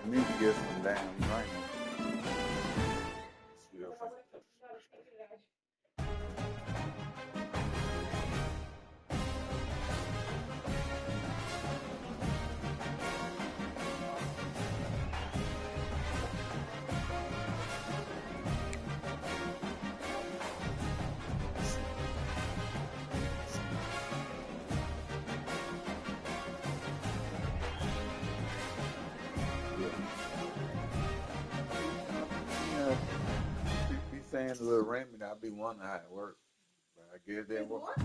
I need to get some damn rain. Yeah, be saying a little rain, I be wondering how it works. But I guess that works.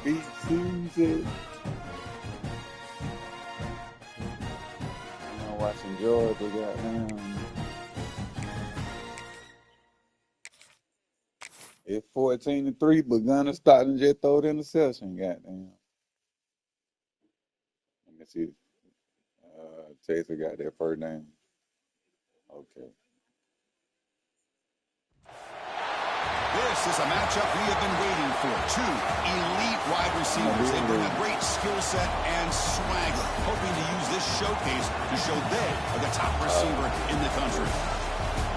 Beat season. I'm watching Georgia, goddamn. It's 14-3, but Gunner starting just throw the interception, goddamn. Let me see. Chaser got that first down. Okay. This is a matchup we have been waiting for. Two elite wide receivers. They bring a great skill set and swagger, hoping to use this showcase to show they are the top receiver in the country.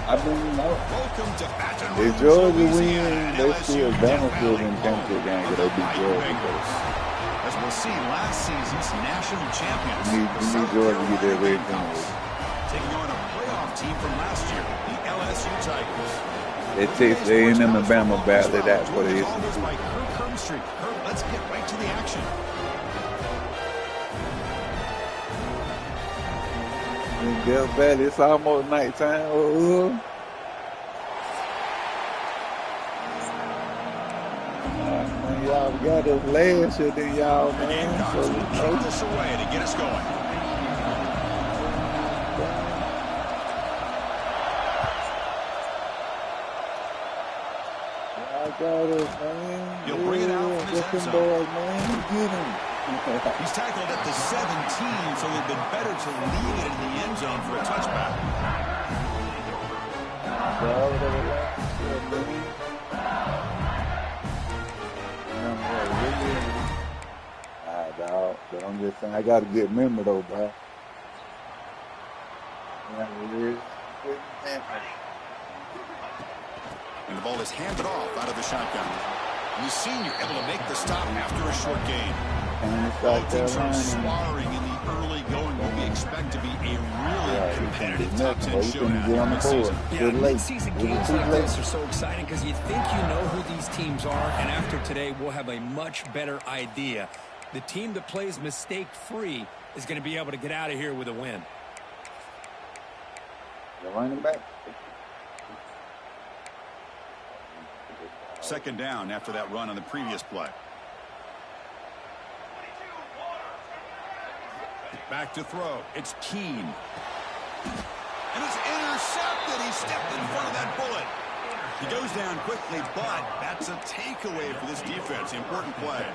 I mean, Welcome to Baton Rouge, if Georgia Louisiana, win, they still benefit in championship game because they beat Georgia. As we'll see, last season's national champions. We need Georgia to get that red thing. Taking on a playoff team from last year, the LSU Tigers. It takes A&M and Bama battle it out for the SEC. Let's get right to the action. Del Valley, it's almost nighttime. Man, y'all got us last year, then y'all, man. So, kick this away to get us going. Y'all got us, man. You'll bring it out from his end zone. Boys, man. Get him. He's tackled at the 17, so it would have been better to leave it in the end zone for a touchback. Dog, but I'm just saying, I got a good memory though, bro. And the ball is handed off out of the shotgun. And the senior able to make the stop after a short gain. Both teams are sparring in the early going. We'll be expecting to be a really competitive top 10 Well, showdown get on the this season. board. Yeah, mid-season games like this are so exciting because you think you know who these teams are, and after today, we'll have a much better idea. The team that plays mistake-free is going to be able to get out of here with a win. The running back. Second down after that run on the previous play. Back to throw. It's Keene. And it's intercepted. He stepped in front of that bullet. He goes down quickly, but that's a takeaway for this defense. Important play.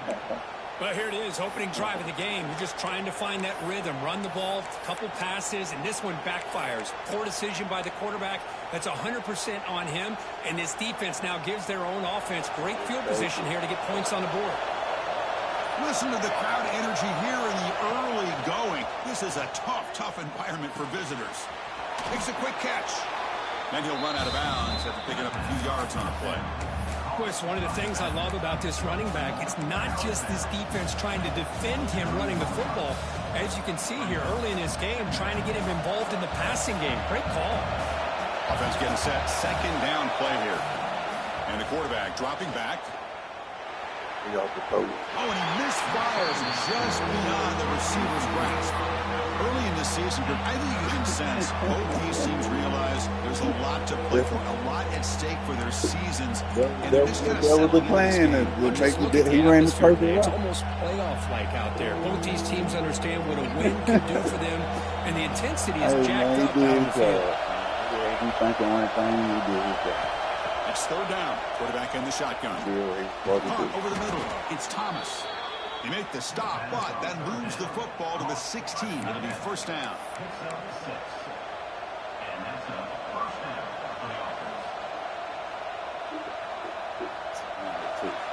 Well, here it is, opening drive of the game. You're just trying to find that rhythm, run the ball, a couple passes, and this one backfires. Poor decision by the quarterback. That's 100% on him, and this defense now gives their own offense great field position here to get points on the board. Listen to the crowd energy here in the early going. This is a tough environment for visitors. Makes a quick catch. Then he'll run out of bounds after picking up a few yards on a play. Of course, one of the things I love about this running back, it's not just this defense trying to defend him running the football. As you can see here early in this game, trying to get him involved in the passing game. Great call. Offense getting set. Second down play here. And the quarterback dropping back. Oh, and he misfires just beyond the receiver's grasp. Early in the season, I think you can sense both these teams realize there's a lot to play for, a lot at stake for their seasons. And they're just kind of that was the plan. He ran the perfect route. It's almost playoff-like out there. Both these teams understand what a win can do for them, and the intensity is jacked up out on the field. He think the only thing he did was that. It's third down. Quarterback in the shotgun. Punt over the middle. It's Thomas. They make the stop, but that moves the football to the 16. It'll be first down.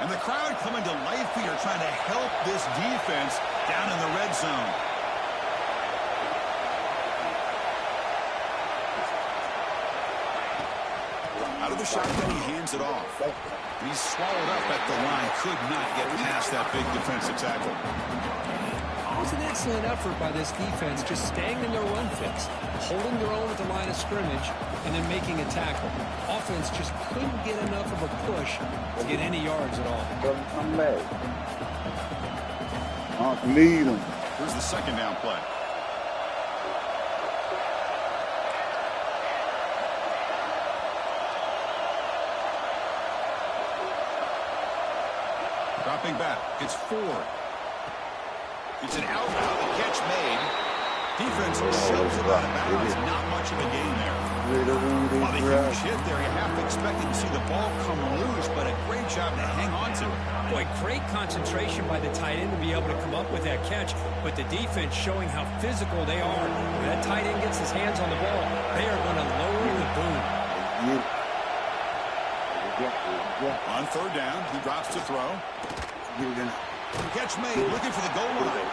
And the crowd coming to life here, trying to help this defense down in the red zone. Out of the shotgun, he hands it off. And he's swallowed up at the line. Could not get past that big defensive tackle. It was an excellent effort by this defense, just staying in their run fix, holding their own at the line of scrimmage, and then making a tackle. Offense just couldn't get enough of a push to get any yards at all. Come back. Lead him. Here's the second down play. Dropping back. It's Ford. It's an out route. The catch made. Defense shoves it out of bounds. Not much of a gain there. On the huge hit there, you half expected to see the ball come loose, but a great job to hang on to it. Boy, great concentration by the tight end to be able to come up with that catch, but the defense showing how physical they are. When that tight end gets his hands on the ball, they are going to lower the boom. On third down, he drops to throw. Catch made, looking for the goal line.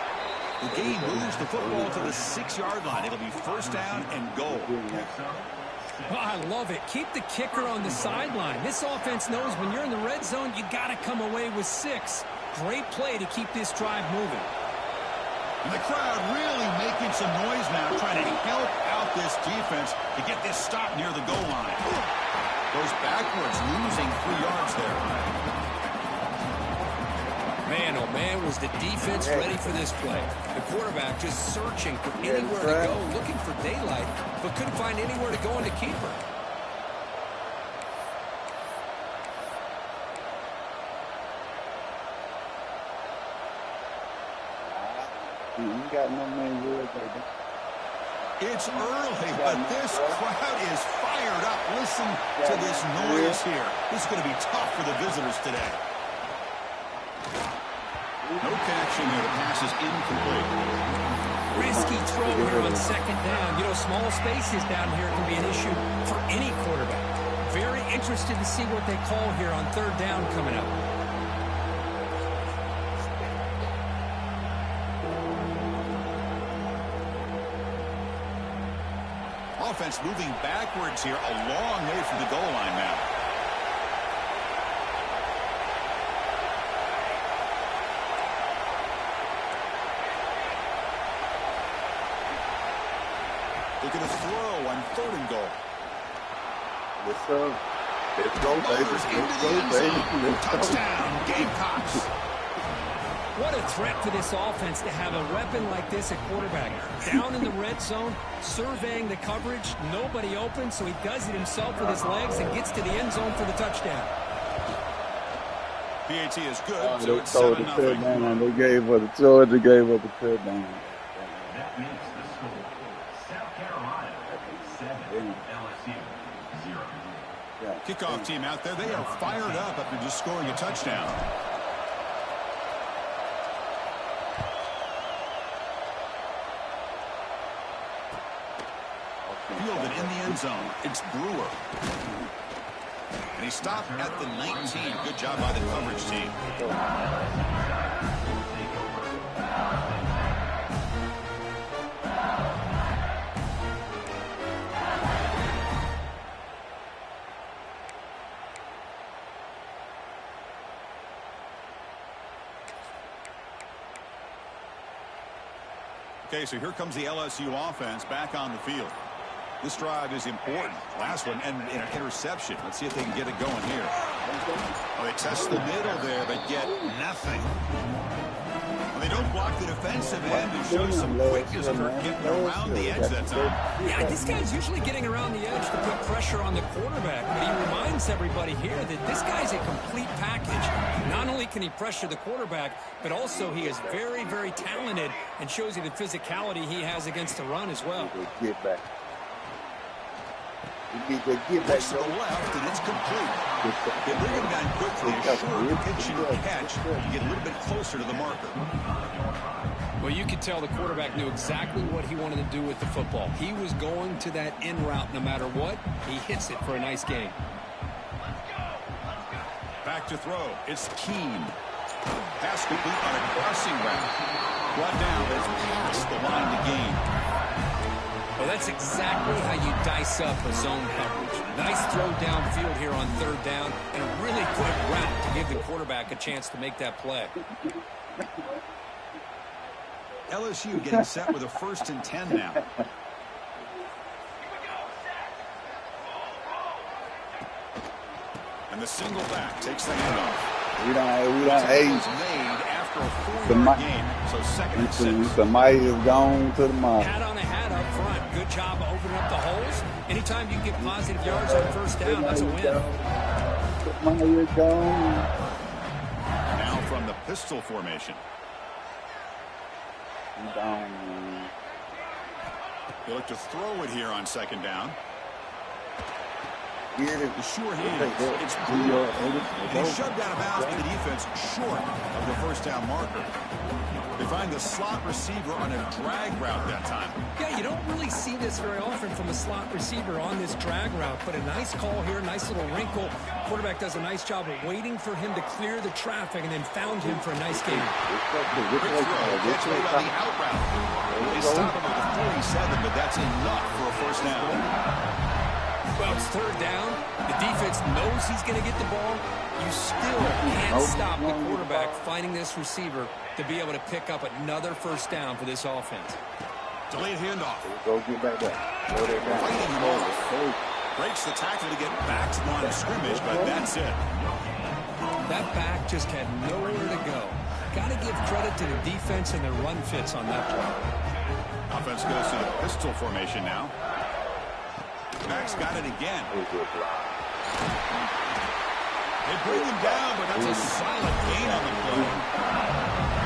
The game moves the football to the 6-yard line. It'll be first down and goal. Well, I love it. Keep the kicker on the sideline. This offense knows when you're in the red zone, you got to come away with 6. Great play to keep this drive moving. And the crowd really making some noise now, trying to help out this defense to get this stop near the goal line. Goes backwards, losing 3 yards there. Man, oh man, was the defense ready for this play. The quarterback just searching for anywhere to go, looking for daylight, but couldn't find anywhere to go in the keeper. You got no man good, baby. It's early, but this crowd is fired up. Listen to this noise here. This is going to be tough for the visitors today. No connection here. The pass is incomplete. Risky throw here on second down. You know, small spaces down here can be an issue for any quarterback. Very interested to see what they call here on third down coming up. Offense moving backwards here, a long way from the goal line now. They're going to throw on 3rd and goal. Yes, sir. Let's go, baby. Motors into the end zone. Touchdown, Gamecocks. What a threat for this offense to have a weapon like this at quarterback. Down in the red zone, surveying the coverage, nobody open, so he does it himself with his legs and gets to the end zone for the touchdown. PAT is good, so They it's told the 7-0. touchdown. They gave her the Georgia gave her the touchdown. That makes the score South Carolina 7, LSU 0. Kickoff team out there. They are fired up after just scoring a touchdown. Fielded in the end zone. It's Brewer. And he stopped at the 19. Good job by the coverage team. Okay, so here comes the LSU offense back on the field. This drive is important. Last one, and an interception. Let's see if they can get it going here. Oh, they test the middle there, but get nothing. Well, they don't block the defensive end and show some quickness for getting around the edge that time. Yeah, this guy's usually getting around the edge to put pressure on the quarterback, but he reminds everybody here that this guy's a complete package. Not only can he pressure the quarterback, but also he is very, very talented and shows you the physicality he has against the run as well. Get back. Get Push to the left, and it's complete. They bring him down quickly. A short pitch and catch. You get a little bit closer to the marker. Well, you could tell the quarterback knew exactly what he wanted to do with the football. He was going to that in route no matter what. He hits it for a nice gain. Back to throw. It's Keene. Pass complete on a crossing route. Brought down, but it's past the line to gain. Well, that's exactly how you dice up a zone coverage. Nice throw downfield here on 3rd down, and a really good route to give the quarterback a chance to make that play. LSU getting set with a 1st and 10 now. And the single back takes the handoff. We don't age. Made after a 4-yard gain, so 2nd and 6. Somebody is gone to the mouth. Hat on a hat up front. Good job of opening up the holes. Anytime you get positive yards on 1st down, that's a win. Somebody is gone. Now from the pistol formation. Down. They look to throw it here on 2nd down. Get it. The sure hands. It's Brewer. And he's shoved out of bounds by the defense short of the 1st down marker. They find the slot receiver on a drag route that time. Yeah, you don't really see this very often from a slot receiver on this drag route, but a nice call here, nice little wrinkle. Quarterback does a nice job of waiting for him to clear the traffic and then found him for a nice gain. Quick throw, gets away by the out route. They stop him at the 47, but that's enough for a 1st down. Well, it's 3rd down. The defense knows he's going to get the ball. You still can't stop the quarterback finding this receiver to be able to pick up another 1st down for this offense. Delayed handoff. Go get back there. Go there down. Fighting him off. Breaks the tackle to get back to the line of scrimmage, but that's it. That back just had nowhere to go. Got to give credit to the defense and their run fits on that play. Offense goes to the pistol formation now. Back's got it again. They bring him down, but that's a solid gain on the play.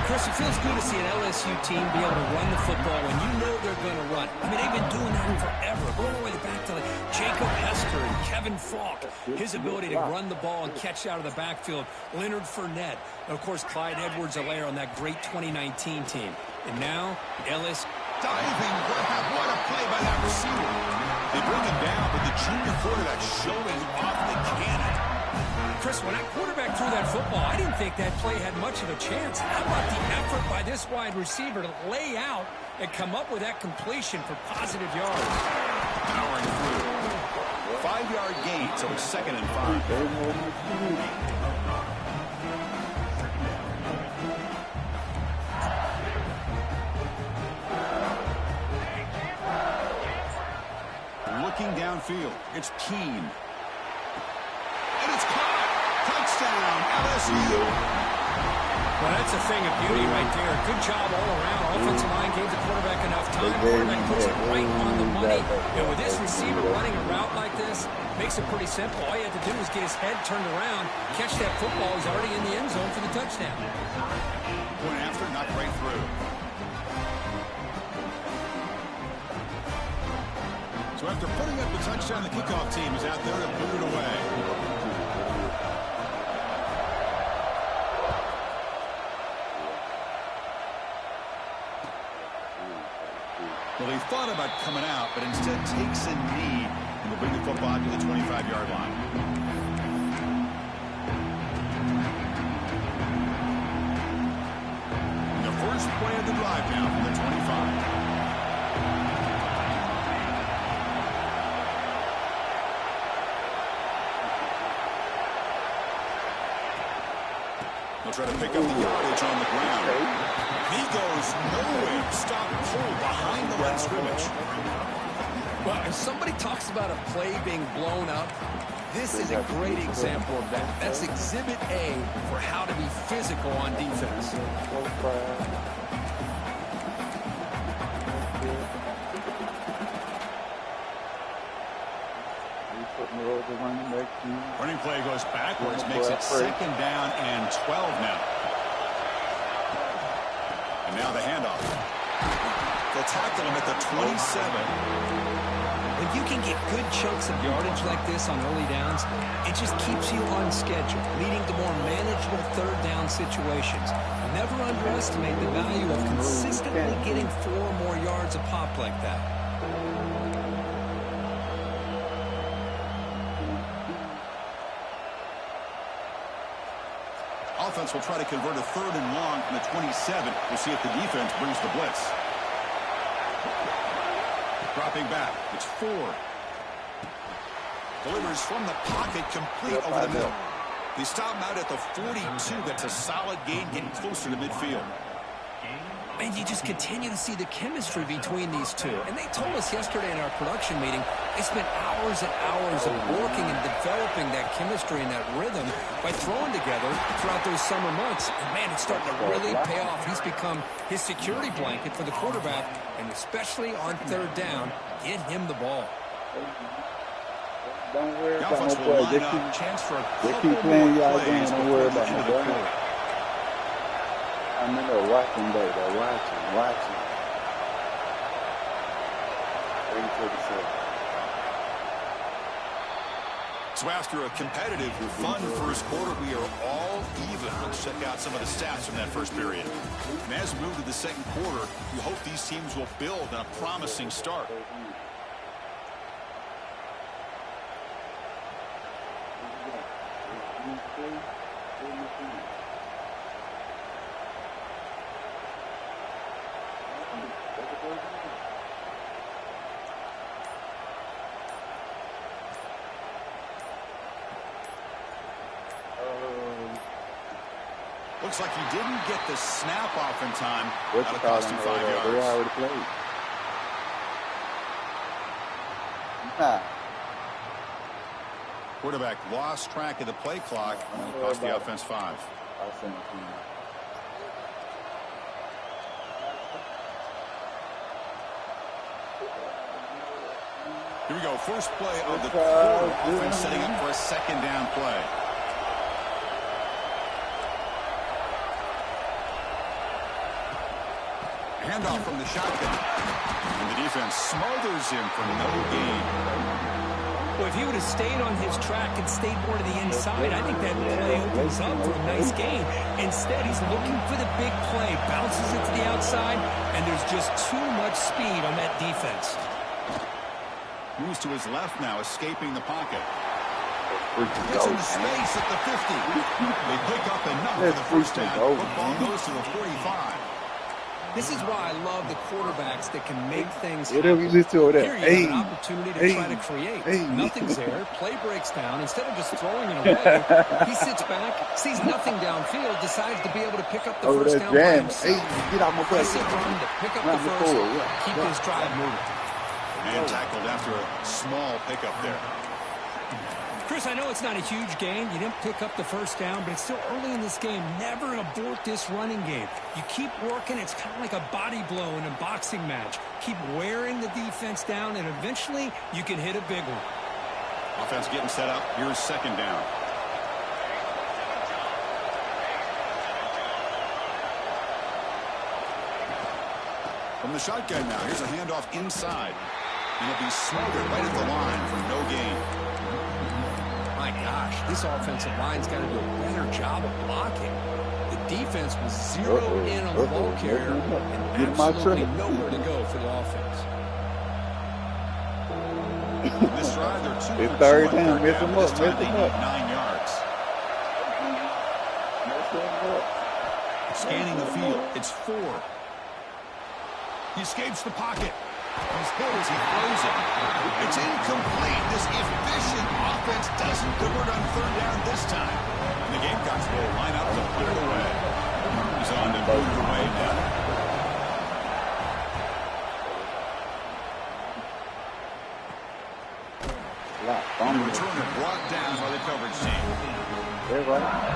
Chris, it feels good to see an LSU team be able to run the football when you know they're going to run. I mean, they've been doing that forever. Go all the way back to like Jacob Hester and Kevin Falk. His ability to run the ball and catch out of the backfield. Leonard Fournette. And, of course, Clyde Edwards-Helaire on that great 2019 team. And now, LSU. Diving grab. What a play by that receiver. They bring him down, but the junior quarterback showing off the cannon. Chris, when that quarterback threw that football, I didn't think that play had much of a chance. How about the effort by this wide receiver to lay out and come up with that completion for positive yards? Powering through. 5-yard gain, so it's 2nd and 5. looking downfield. It's Keene. And it's caught. Touchdown, LSU. Well, that's a thing of beauty right there. Good job all around. Offensive line gave the quarterback enough time. Quarterback puts it right on the money. And with this receiver running a route like this, makes it pretty simple. All you have to do is get his head turned around, catch that football. He's already in the end zone for the touchdown. Point after, knocked right through. So after putting up the touchdown, the kickoff team is out there to put it away. Well, he thought about coming out, but instead takes a knee and will bring the football to the 25-yard line. And the first play of the drive now from the 25. They'll try to pick up the yardage on the ground. He goes nowhere. Stop pull behind the line of scrimmage. Well, if somebody talks about a play being blown up, this is a great example of that. That's exhibit A for how to be physical on defense. Running play goes backwards, makes it 2nd down and 12 now. And now the handoff. They'll tackle him at the 27. When you can get good chunks of yardage like this on early downs, it just keeps you on schedule, leading to more manageable third down situations. Never underestimate the value of consistently getting 4 or more yards a pop like that. Offense will try to convert a 3rd and long from the 27. We'll see if the defense brings the blitz. Dropping back. It's 4. Delivers from the pocket, complete over the middle. They stop him out at the 42. That's a solid gain, getting closer to midfield. And you just continue to see the chemistry between these two. And they told us yesterday in our production meeting, they spent hours and hours of working and developing that chemistry and that rhythm by throwing together throughout those summer months. And, man, it's starting to really pay off. He's become his security blanket for the quarterback, and especially on 3rd down, get him the ball. Don't worry The about offense no will boy. line up, chance for a They couple keep playing more y'all game. plays Don't worry before the about end no of the boy. quarter. I remember watching that. Watching. 3:37. So after a competitive, fun first quarter, we are all even. Let's check out some of the stats from that first period. And as we move to the 2nd quarter, we hope these teams will build on a promising start. Looks like he didn't get the snap off in time. That'll cost him 5 yards. They already played. Quarterback lost track of the play clock, and it'll cost the offense 5. I'll send it to you. Here we go. First play of the quarter. Offense setting up for a 2nd down play. Handoff from the shotgun. And the defense smothers him for no gain. Well, if he would have stayed on his track and stayed more to the inside, I think that play opens up for a nice gain. Instead, he's looking for the big play, bounces it to the outside, and there's just too much speed on that defense. Moves to his left now, escaping the pocket. Gets Gets in space at the 50. They pick up enough for the first down. Football goes to the 45. This is why I love the quarterbacks that can make things Whatever you happen. listen to over there. Here you have an opportunity to try to create. Nothing's there. Play breaks down. Instead of just throwing it away, he sits back, sees nothing downfield, decides to be able to pick up the first down by himself. Get out my face. Aggressive run to pick up the first, keep his drive moving. And tackled after a small pickup there. Chris, I know it's not a huge gain. You didn't pick up the first down, but it's still early in this game. Never abort this running game. You keep working. It's kind of like a body blow in a boxing match. Keep wearing the defense down, and eventually you can hit a big one. Offense getting set up. Here's second down. From the shotgun now, here's a handoff inside. And it'll be smothered right at the line for no gain. My gosh, this offensive line's got to do a better job of blocking. The defense was zeroed in on the ball carrier and absolutely nowhere to go for the offense. This drive, they're 2 It's for 2 third on down. third Miss down. him This up. time Miss they him need up. 9 yards. Scanning the field. It's 4. He escapes the pocket. He's hit as he throws it. It's incomplete. This efficient offense doesn't convert on third down this time. And the Gamecocks will line up to put it away. He's on to move it away now. And the returner brought down by the coverage team. They're right.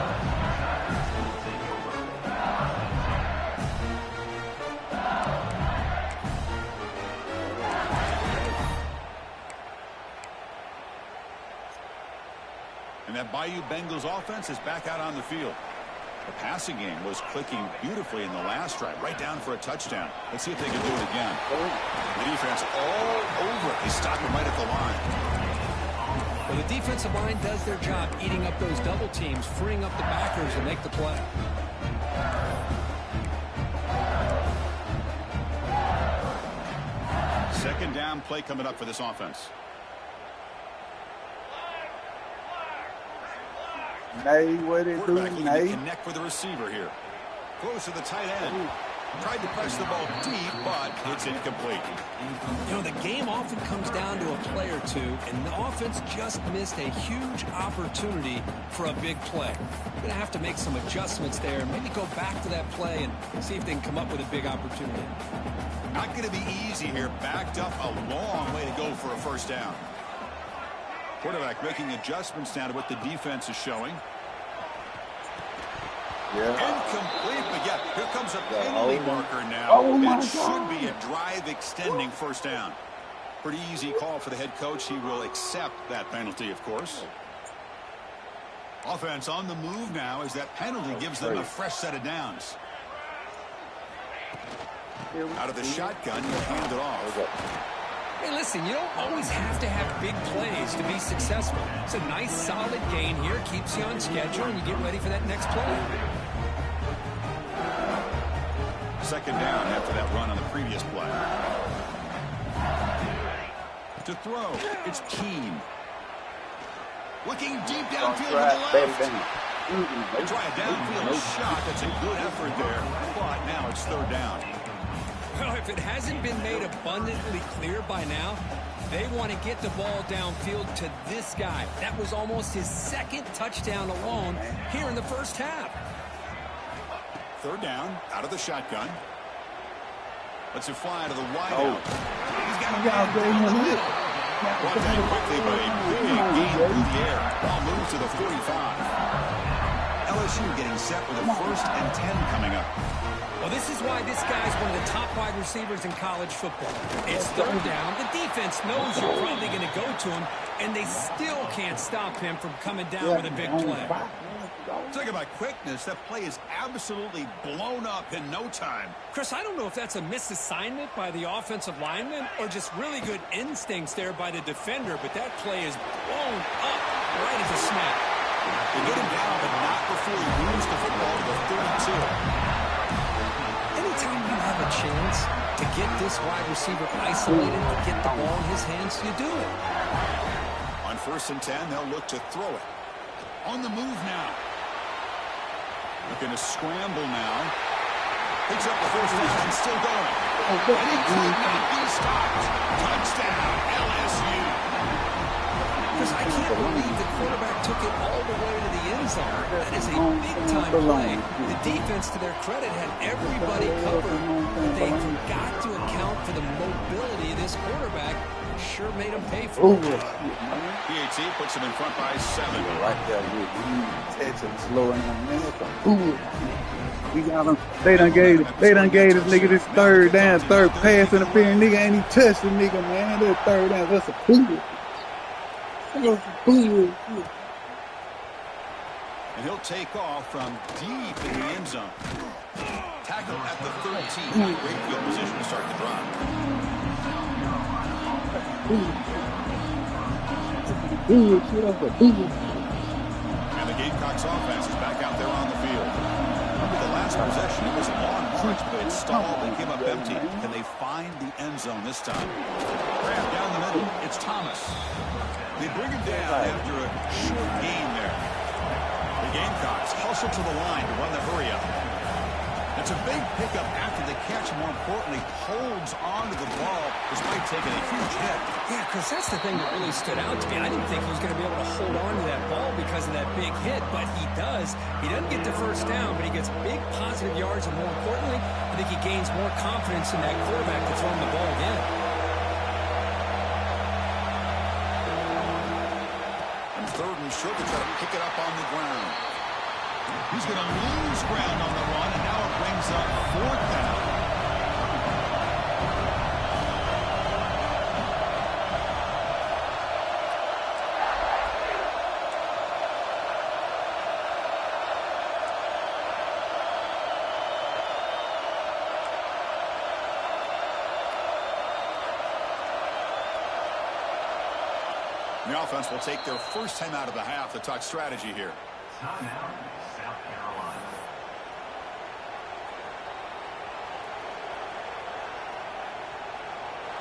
And that Bayou Bengals offense is back out on the field. The passing game was clicking beautifully in the last drive, right down for a touchdown. Let's see if they can do it again. The defense all over it. They stop him right at the line. Well, the defensive line does their job eating up those double teams, freeing up the backers to make the play. Second down play coming up for this offense. Nay, what it do, Quarterback looking to Nay? connect with the receiver here. Close to the tight end. Tried to press the ball deep, but it's incomplete. You know, the game often comes down to a play or two, and the offense just missed a huge opportunity for a big play. Going to have to make some adjustments there, and maybe go back to that play and see if they can come up with a big opportunity. Not going to be easy here. Backed up a long way to go for a first down. Quarterback making adjustments now to what the defense is showing. Yeah. Incomplete, but yeah, here comes a penalty marker now. Oh, my It should God. be a drive-extending first down. Pretty easy call for the head coach. He will accept that penalty, of course. Offense on the move now as that penalty gives them a fresh set of downs. Out of the shotgun, you hand it off. Hey, listen, you don't always have to have big plays to be successful. It's a nice, solid gain here. Keeps you on schedule, and you get ready for that next play. Second down after that run on the previous play. To throw, it's Keene. Looking deep downfield with the left. They try a downfield shot. That's a good effort there, but now it's third down. Well, if it hasn't been made abundantly clear by now, they want to get the ball downfield to this guy. That was almost his second touchdown alone here in the first half. Third down, out of the shotgun. Lets it fly to the wideout. He's got a man down the middle. Brought down quickly, but a big gain through the air. Ball moves to the 45. LSU getting set with a 1st and 10 coming up. Well, this is why this guy's one of the top wide receivers in college football. It's third down. The defense knows you're probably going to go to him, and they still can't stop him from coming down with a big play. Talk about quickness. That play is absolutely blown up in no time. Chris, I don't know if that's a misassignment by the offensive lineman or just really good instincts there by the defender, but that play is blown up right at the snap. They get him down, but not before he moves the football to the 32. Anytime you have a chance to get this wide receiver isolated, to get the ball in his hands, you do it. On 1st and 10, they'll look to throw it. On the move now. Looking to scramble now. Picks up the first down and still going. And he could not be stopped. Touchdown, LSU. Because I can't believe the quarterback took it all the way to the end zone. That is a big-time play. The defense, to their credit, had everybody covered. But they forgot to account for the mobility of this quarterback sure made him pay for Oh, it. shit, man. PAT puts them in front by 7. Right there, you catch him slowing him, man. That's a fool. We got him. They done gave this nigga this third down, third pass interference. Nigga ain't even touched the nigga, man. That third down, that's a fool. That's a fool. And he'll take off from deep in the end zone. Tackle at the 13. Great field position to start the drive. And the Gamecocks offense is back out there on the field. Remember the last possession, it was a long march, but it stalled and came up empty. Can they find the end zone this time? Grab down the middle. It's Thomas. They bring him down after a short gain there. The Gamecocks hustle to the line to run the hurry up. It's a big pickup after the catch, more importantly, holds on to the ball despite taking a huge hit. Yeah, Chris, that's the thing that really stood out to me. I didn't think he was going to be able to hold on to that ball because of that big hit, but he does. He doesn't get the first down, but he gets big positive yards, and more importantly, I think he gains more confidence in that quarterback to throw him the ball again. And third and short to try to pick it up on the ground. He's going to lose ground on the run, and now it brings up fourth down. The offense will take their first time out of the half to talk strategy here. Timeout, South Carolina.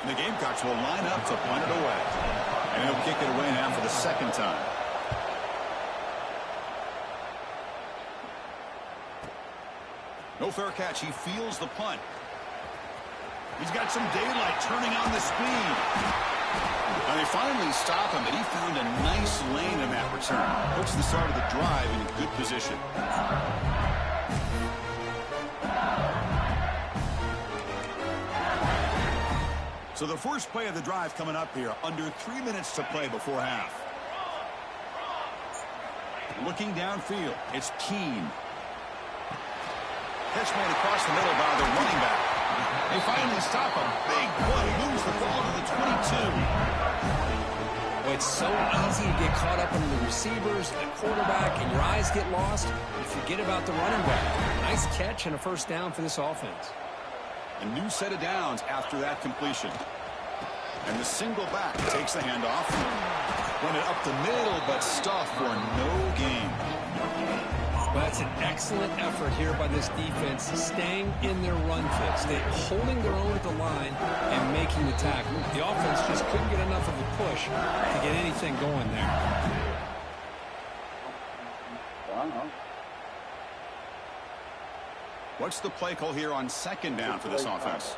And the Gamecocks will line up to punt it away. And he'll kick it away now for the second time. No fair catch. He feels the punt. He's got some daylight turning on the speed. And they finally stop him, but he found a nice lane in that return. Puts the start of the drive in a good position. So the first play of the drive coming up here, under 3 minutes to play before half. Looking downfield, it's Keene. Catch made across the middle by the running back. They finally stop him. Big play, moves the ball to the 22. Well, it's so easy to get caught up in the receivers, the quarterback, and your eyes get lost. You forget about the running back. Nice catch and a first down for this offense. A new set of downs after that completion. And the single back takes the handoff. Run it up the middle, but stuffed for no gain. Well, that's an excellent effort here by this defense, staying in their run fix. They're holding their own at the line and making the tackle. The offense just couldn't get enough of a push to get anything going there. What's the play call here on second down for this offense?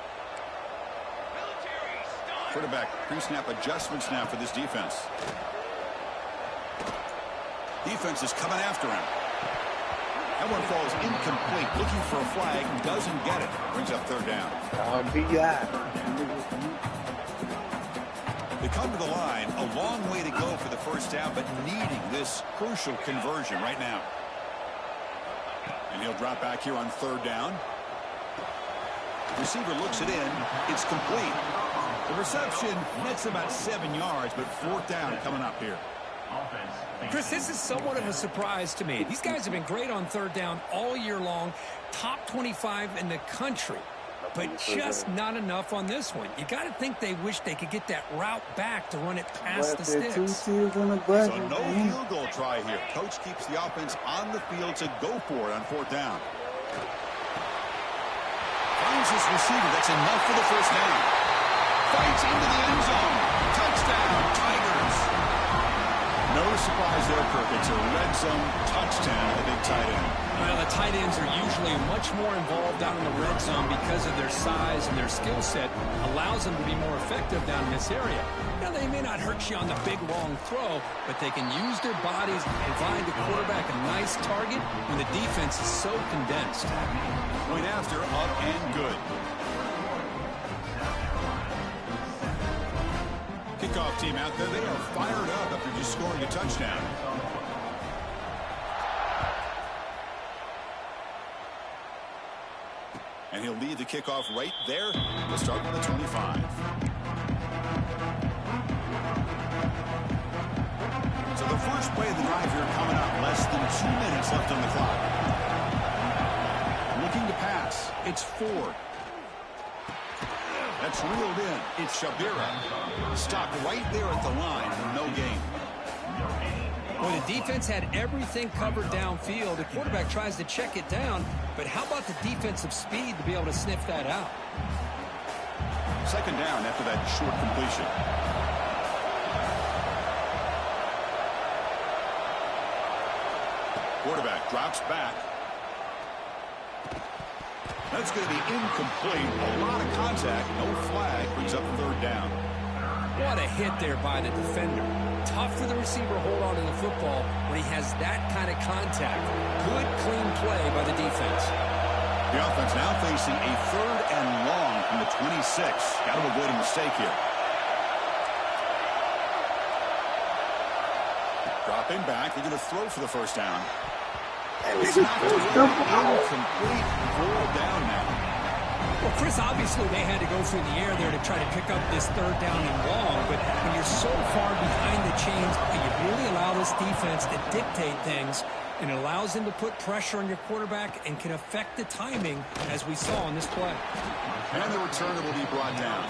Quarterback pre-snap adjustments now for this defense. Defense is coming after him. That one falls incomplete. Looking for a flag. Doesn't get it. Brings up third down. They come to the line. A long way to go for the first down, but needing this crucial conversion right now. And he'll drop back here on third down. Receiver looks it in. It's complete. The reception nets about 7 yards, but fourth down coming up here. Chris, this is somewhat of a surprise to me. These guys have been great on third down all year long, top 25 in the country, but just not enough on this one. You got to think they wish they could get that route back to run it past the sticks. So no field goal try here. Coach keeps the offense on the field to go for it on fourth down. Finds his receiver. That's enough for the first down. Fights into the end zone. Touchdown, Tigers. No surprise there, Kirk. It's a red zone touchdown with the big tight end. Well, the tight ends are usually much more involved down in the red zone because of their size and their skill set allows them to be more effective down in this area. Now, they may not hurt you on the big, long throw, but they can use their bodies to provide the quarterback a nice target when the defense is so condensed. Point after, up and good. Kickoff team out there, they are fired up after just scoring a touchdown. And he'll lead the kickoff right there. We'll start with the 25. So the first play of the drive here coming up. Less than 2 minutes left on the clock. Looking to pass. It's Ford. That's reeled in. It's Shabira. Stopped right there at the line. No gain. Well, the defense had everything covered downfield. The quarterback tries to check it down, but how about the defensive speed to be able to sniff that out? Second down after that short completion. Quarterback drops back. That's going to be incomplete. A lot of contact. No flag. Brings up third down. What a hit there by the defender. Tough for the receiver to hold on to the football when he has that kind of contact. Good, clean play by the defense. The offense now facing a third and long from the 26. Got to avoid a mistake here. Dropping back. They're going to throw for the first down. It's not incomplete. Goal down now. Well, Chris, obviously they had to go through the air there to try to pick up this third down and long, but when you're so far behind the chains, you really allow this defense to dictate things, and it allows them to put pressure on your quarterback and can affect the timing, as we saw on this play. And the returner will be brought down.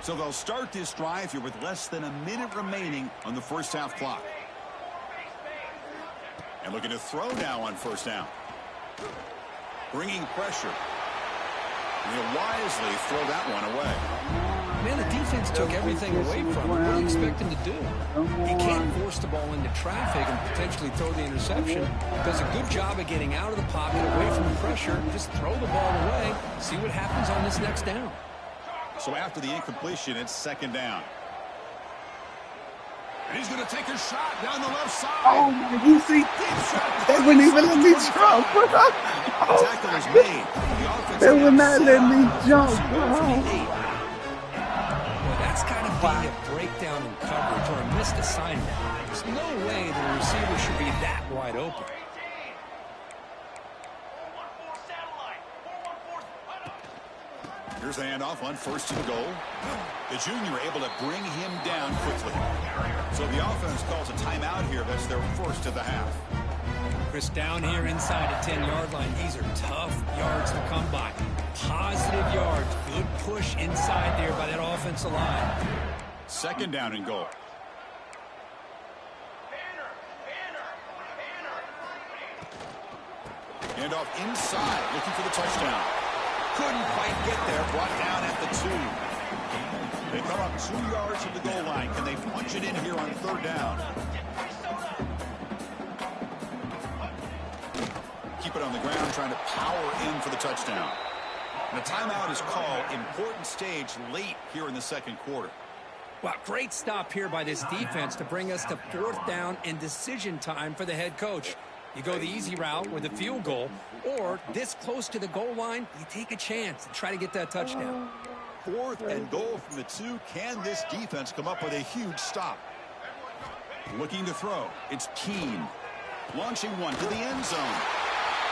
So they'll start this drive here with less than a minute remaining on the first half clock. And looking to throw now on first down. Bringing pressure. He'll wisely throw that one away. Man, the defense took everything away from him. What do you expect him to do? He can't force the ball into traffic and potentially throw the interception. Does a good job of getting out of the pocket, away from the pressure. Just throw the ball away. See what happens on this next down. So after the incompletion, it's second down. And he's going to take a shot down the left side. Oh, my, you see? They wouldn't even let me jump. Tackle is made. They would not let me jump. Well, that's got to be a breakdown in coverage or a missed assignment. There's no way the receiver should be that wide open. Here's the handoff on first and goal. The junior able to bring him down quickly. So the offense calls a timeout here. That's their first of the half. Chris, down here inside the 10-yard line, these are tough yards to come by. Positive yards. Good push inside there by that offensive line. Second down and goal. Handoff inside, looking for the touchdown. Couldn't quite get there, brought down at the 2. They come up 2 yards from the goal line. Can they punch it in here on third down? Keep it on the ground, trying to power in for the touchdown. And a timeout is called. Important stage late here in the second quarter. Wow, great stop here by this defense to bring us to fourth down and decision time for the head coach. You go the easy route with a field goal, or this close to the goal line, you take a chance and try to get that touchdown. Fourth and goal from the 2. Can this defense come up with a huge stop? Looking to throw. It's Keene. Launching one to the end zone.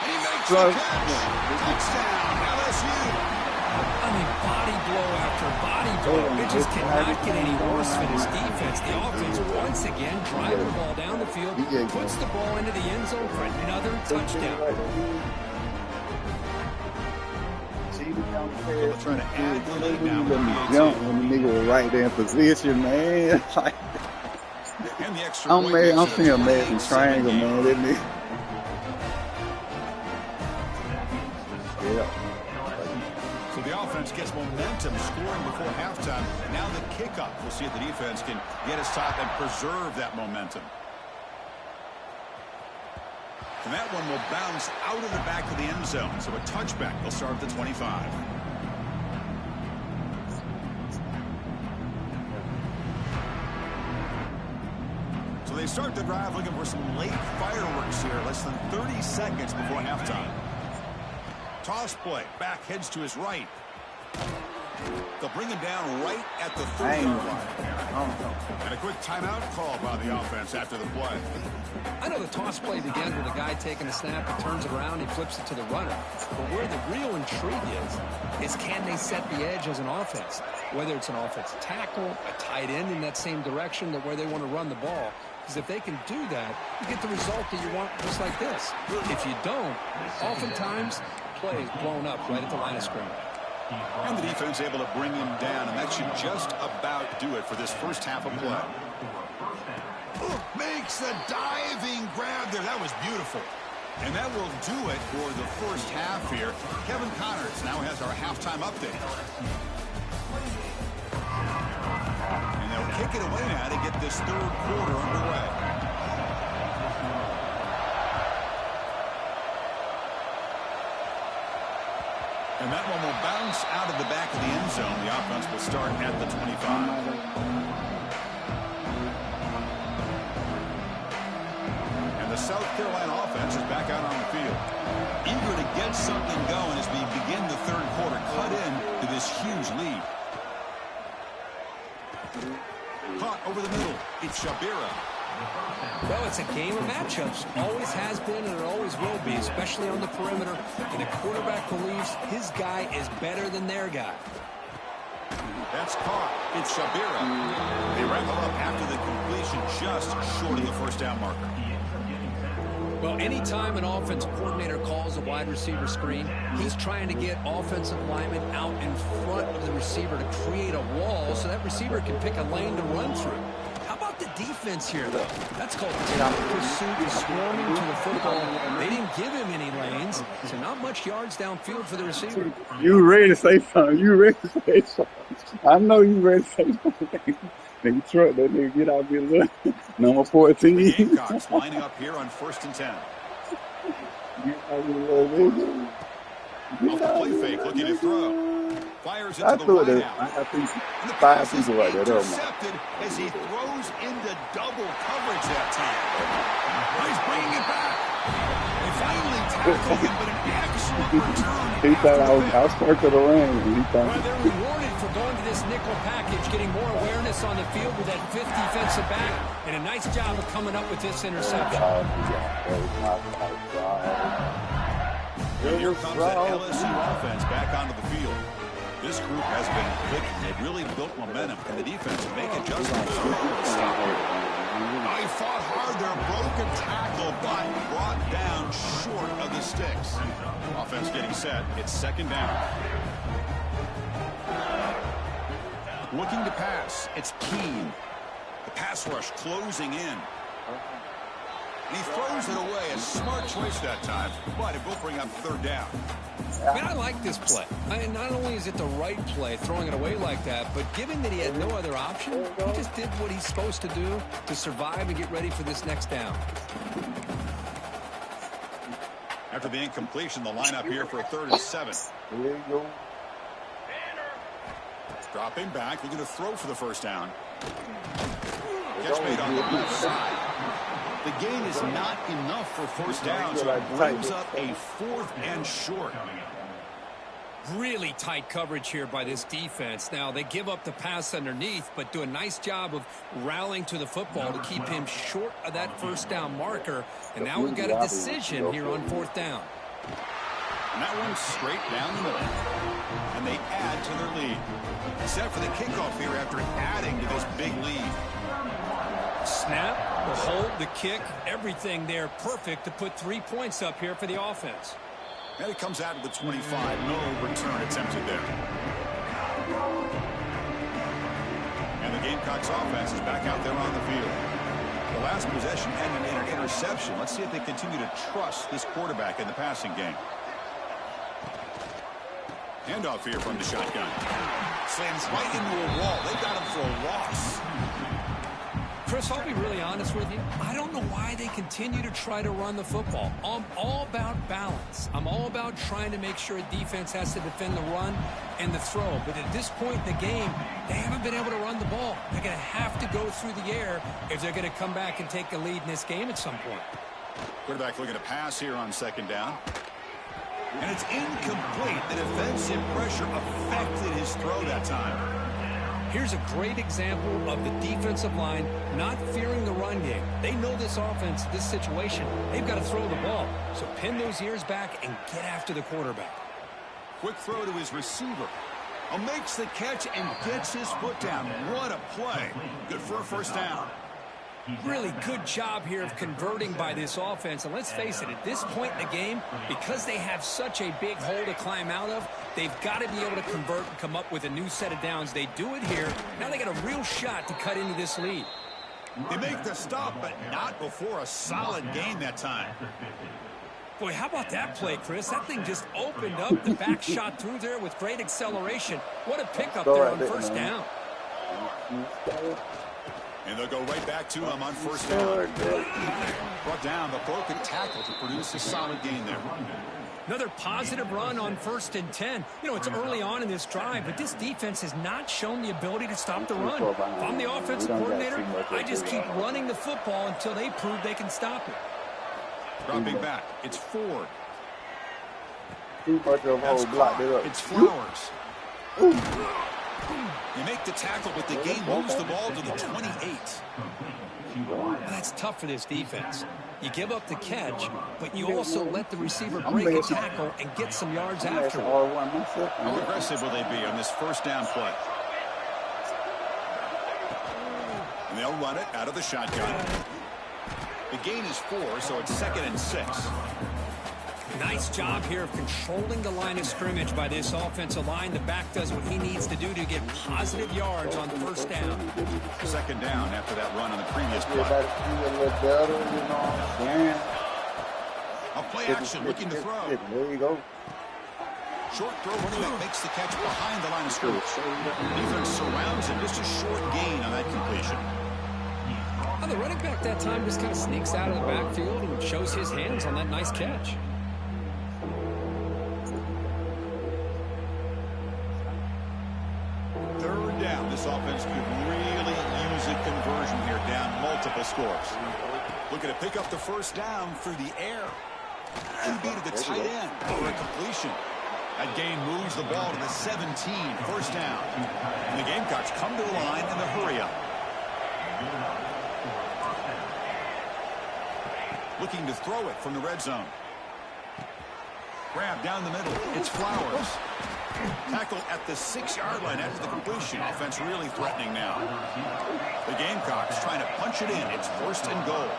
And he makes the catch. Touchdown, LSU. I mean, body blow after body blow. It just cannot get any worse for this defense. The offense, once again, driving the ball down the field, puts the ball into the end zone for another touchdown. Trying to add the lead now. Let me jump when the nigga was right there in position, man. And the extra I'm seeing a Madison triangle, man. That nigga. Yeah. So the offense gets momentum, scoring before halftime. Now the kickoff. We'll see if the defense can get a stop and preserve that momentum. And that one will bounce out of the back of the end zone. So a touchback. They'll start at the 25. So they They start the drive looking for some late fireworks here. Less than 30 seconds before halftime. Toss play. Back heads to his right. They'll bring him down right at the 30-yard line. And a quick timeout call by the offense after the play. I know the toss play begins with a guy taking a snap, he turns it around, he flips it to the runner. But where the real intrigue is can they set the edge as an offense? Whether it's an offensive tackle, a tight end in that same direction, that where they want to run the ball. Because if they can do that, you get the result that you want, just like this. If you don't, oftentimes, play is blown up right at the line of scrimmage. And the defense able to bring him down, and that should just about do it for this first half of play. Makes a diving grab there. That was beautiful. And that will do it for the first half here. Kevin Connors now has our halftime update. And they'll kick it away now to get this third quarter underway. And that one will bounce out of the back of the end zone. The offense will start at the 25. And the South Carolina offense is back out on the field. Eager to get something going as we begin the third quarter. Cut in to this huge lead. Caught over the middle. It's Shabira. Well, it's a game of matchups. Always has been and it always will be, especially on the perimeter. And the quarterback believes his guy is better than their guy. That's caught. It's Shabira. They wrap him up after the completion, just short of the first down marker. Well, anytime an offensive coordinator calls a wide receiver screen, he's trying to get offensive linemen out in front of the receiver to create a wall so that receiver can pick a lane to run through. How about the defense here, though? That's called pursuit, swarming to the football. They didn't give him any lanes, so not much yards downfield for the receiver. You ready to say something? You ready to say something? I know you ready to say something. Nigga, truck that nigga get out here. Number 14. The Gamecocks lining up here on 1st and 10. Off the play fake, looking to throw. Fires into the wide out. And the pass is intercepted as he throws into double coverage that time. He's bringing it back. They finally tackled him, but an excellent return. He thought I was stuck to the ring. Well, they're rewarded for going to this nickel package, getting more awareness on the field with that fifth defensive back, and a nice job of coming up with this interception. And here comes that LSU offense back onto the field. This group has been clicking. They've really built momentum, and the defense make adjustments. He fought hard there, broke a tackle, but brought down short of the sticks. Offense getting set. It's second down. Looking to pass. It's Keene. The pass rush closing in. And he throws it away. A smart choice that time, but it will bring up third down. Man, I like this play. I mean, not only is it the right play, throwing it away like that, but given that he had no other option, he just did what he's supposed to do to survive and get ready for this next down. After the incompletion, the lineup here for a 3rd and 7. There you go. Dropping back, looking to throw for the first down. Catch made on the left side. The gain is not enough for first down, so it brings up a 4th and short. Really tight coverage here by this defense. Now, they give up the pass underneath, but do a nice job of rallying to the football to keep him short of that first down marker. And now we've got a decision here on 4th down. And that one's straight down the middle. And they add to their lead. Set for the kickoff here after adding to this big lead. Snap, the hold, the kick, everything there perfect to put 3 points up here for the offense. And it comes out of the 25. No return attempted there. And the Gamecocks offense is back out there on the field. The last possession ended in an interception. Let's see if they continue to trust this quarterback in the passing game. Handoff here from the shotgun. Slams right into a wall. They got him for a loss. Chris, I'll be really honest with you. I don't know why they continue to try to run the football. I'm all about balance. I'm all about trying to make sure a defense has to defend the run and the throw. But at this point in the game, they haven't been able to run the ball. They're going to have to go through the air if they're going to come back and take a lead in this game at some point. Quarterback looking to pass here on second down. And it's incomplete. The defensive pressure affected his throw that time. Here's a great example of the defensive line not fearing the run game. They know this offense, this situation, they've got to throw the ball. So pin those ears back and get after the quarterback. Quick throw to his receiver. Makes the catch and gets his foot down. What a play. Good for a first down. Really good job here of converting by this offense. And let's face it, at this point in the game, because they have such a big hole to climb out of, they've got to be able to convert and come up with a new set of downs. They do it here. Now they got a real shot to cut into this lead. They make the stop, but not before a solid gain that time. Boy, how about that play, Chris? That thing just opened up. The back shot through there with great acceleration. What a pickup there on first down. And they'll go right back to him on first down. Brought down the broken tackle to produce a solid gain there. Another positive run on 1st and 10. You know, it's early on in this drive, but this defense has not shown the ability to stop the run. If I'm the offensive coordinator, I just keep running the football until they prove they can stop it. Dropping back, it's Ford. Too much of a whole block it up. It's Flowers. You make the tackle, but the game moves the ball to the 28. That's tough for this defense. You give up the catch, but you also let the receiver break a tackle and get some yards afterward. How aggressive will they be on this first down play? And they'll run it out of the shotgun. The gain is 4, so it's 2nd and 6. Nice job here of controlling the line of scrimmage by this offensive line. The back does what he needs to do to get positive yards on first down. 2nd down after that run on the previous play. A play action looking to throw. There you go. Short throw that makes the catch behind the line of scrimmage. Defense surrounds him. Just a short gain on that completion. Well, the running back that time just kind of sneaks out of the backfield and shows his hands on that nice catch. Third down. This offense could really use a conversion here, down multiple scores. Looking to pick up the first down through the air. QB to the tight end for a completion. That gain moves the ball to the 17. First down. And the Gamecocks come to the line in the hurry-up. Looking to throw it from the red zone. Grab down the middle. It's Flowers. Tackle at the 6-yard line after the completion. Offense really threatening now. The Gamecocks trying to punch it in. It's 1st and goal.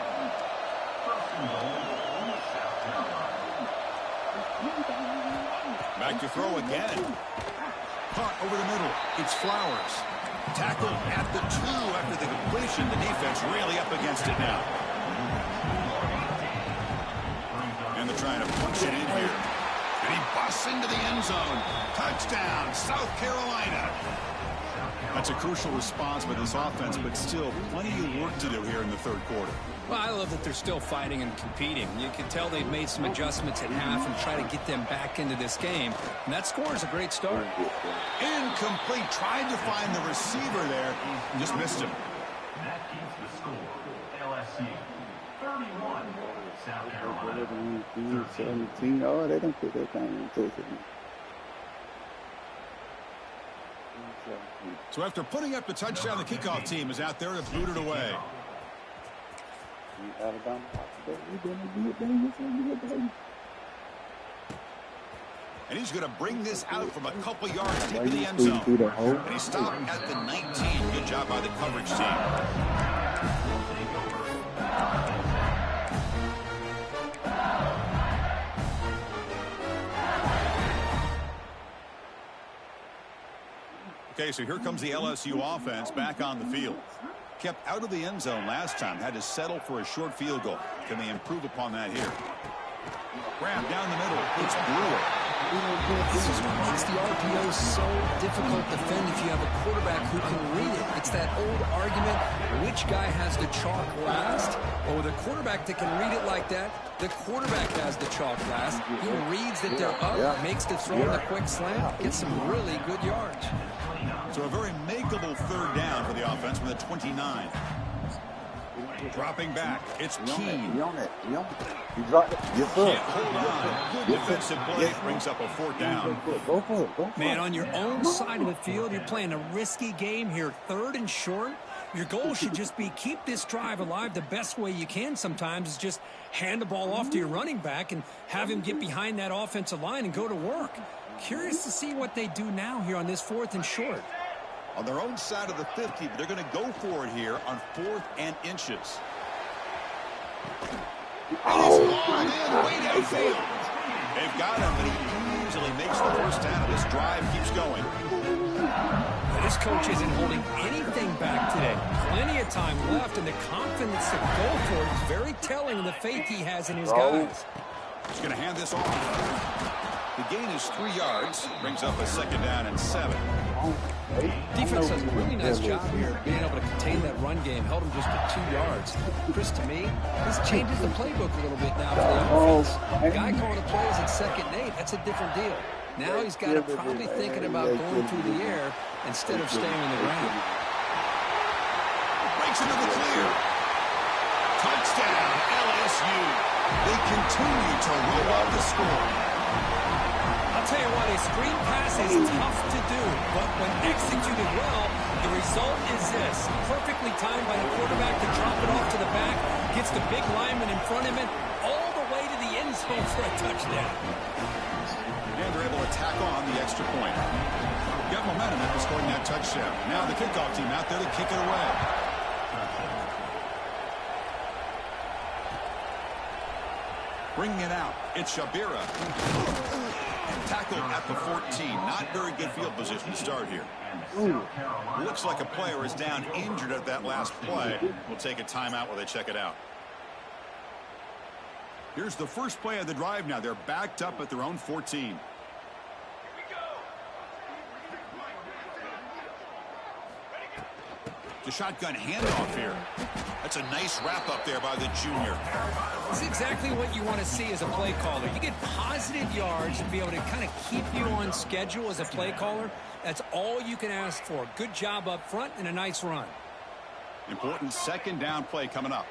Back to throw again. Caught over the middle. It's Flowers. Tackle at the 2 after the completion. The defense really up against it now. And they're trying to punch it in here. And he busts into the end zone. Touchdown, South Carolina. That's a crucial response by this offense, but still plenty of work to do here in the third quarter. Well, I love that they're still fighting and competing. You can tell they've made some adjustments at half and try to get them back into this game. And that score is a great start. Incomplete. Tried to find the receiver there. Just missed him. That keeps the score. LSU 31, South Carolina 17. Oh, they don't put that thing in Texas. So after putting up the touchdown, the kickoff team is out there to boot it away. And he's going to bring this out from a couple yards deep in the end zone. And he stopped at the 19. Good job by the coverage team. Okay, so here comes the LSU offense back on the field. Kept out of the end zone last time. Had to settle for a short field goal. Can they improve upon that here? Grab down the middle. It's Brewer. This is what makes the RPO so difficult to defend if you have a quarterback who can read it. It's that old argument, which guy has the chalk last? Well, with a quarterback that can read it like that, the quarterback has the chalk last. He reads that they're up, makes the throw in a quick slant, gets some really good yards. So a very makeable third down for the offense with a 29. Dropping back, it's Keene. You on it. You on it. You dropped it. Yes, sir. Can't hold on. Good defensive play brings up a fourth down. Go for it. Go for Man, it. on your own side of the field, you're playing a risky game here, 3rd and short. Your goal should just be keep this drive alive the best way you can sometimes is just hand the ball off to your running back and have him get behind that offensive line and go to work. Curious to see what they do now here on this 4th and short. On their own side of the 50, but they're going to go for it here on 4th and inches. And it's long in, way downfield. They've got him, but he easily makes the first down, and this drive keeps going. This coach isn't holding anything back today. Plenty of time left, and the confidence to go for it is very telling of the faith he has in his guys. He's going to hand this off. The gain is 3 yards, brings up a 2nd down and 7. Defense does a really nice job here being able to contain that run game. Held him just to 2 yards. Chris, to me, this changes the playbook a little bit now for the offense. The guy calling the plays at 2nd and 8, that's a different deal. Now he's got to probably thinking about going through the air instead of staying on the ground. Breaks into the clear. Touchdown, LSU. They continue to roll out the score. I'll tell you what, a screen pass is tough to do, but when executed well, the result is this. Perfectly timed by the quarterback to drop it off to the back, gets the big lineman in front of him, all the way to the end zone for a touchdown. And they're able to tack on the extra point. Got momentum after scoring that touchdown. Now the kickoff team out there to kick it away. Bringing it out, it's Shabira. Tackled at the 14. Not very good field position to start here. Looks like a player is down injured at that last play. We'll take a timeout while they check it out. Here's the first play of the drive now. They're backed up at their own 14. The shotgun handoff here. That's a nice wrap up there by the junior. It's exactly what you want to see as a play caller. You get positive yards and be able to kind of keep you on schedule as a play caller. That's all you can ask for. Good job up front and a nice run. Important 2nd down play coming up.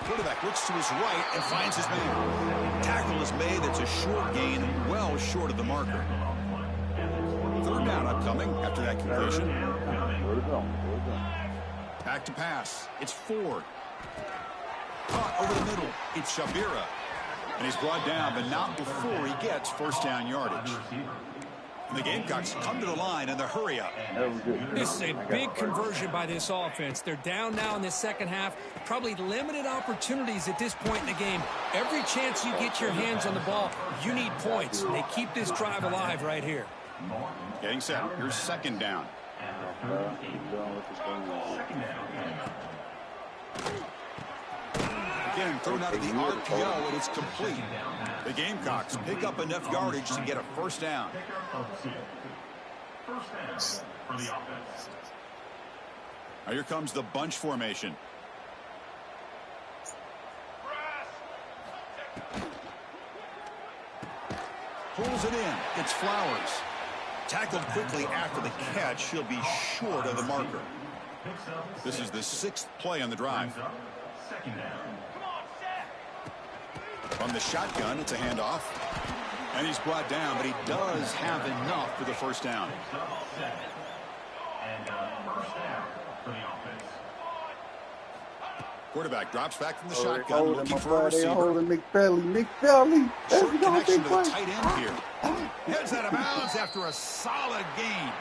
Quarterback looks to his right and finds his man. Tackle is made. It's a short gain, well short of the marker. 3rd down upcoming after that completion. Back to pass. It's Ford. Caught over the middle. It's Shabira. And he's brought down, but not before he gets 1st down yardage. And the Gamecocks come to the line in the hurry-up. This is a big conversion by this offense. They're down now in the 2nd half. Probably limited opportunities at this point in the game. Every chance you get your hands on the ball, you need points. They keep this drive alive right here. Getting set. Here's 2nd down. Again, thrown out of the RPO, and it's complete. The Gamecocks pick up enough yardage to get a 1st down. Now here comes the bunch formation. Pulls it in. It's Flowers. Tackled quickly after the catch. He'll be short of the marker. This is the 6th play on the drive. From the shotgun, it's a handoff. And he's brought down, but he does have enough for the 1st down. Quarterback drops back from the shotgun, looking for a receiver. McFelly. Short connection to the tight end here. Heads out of bounds after a solid gain.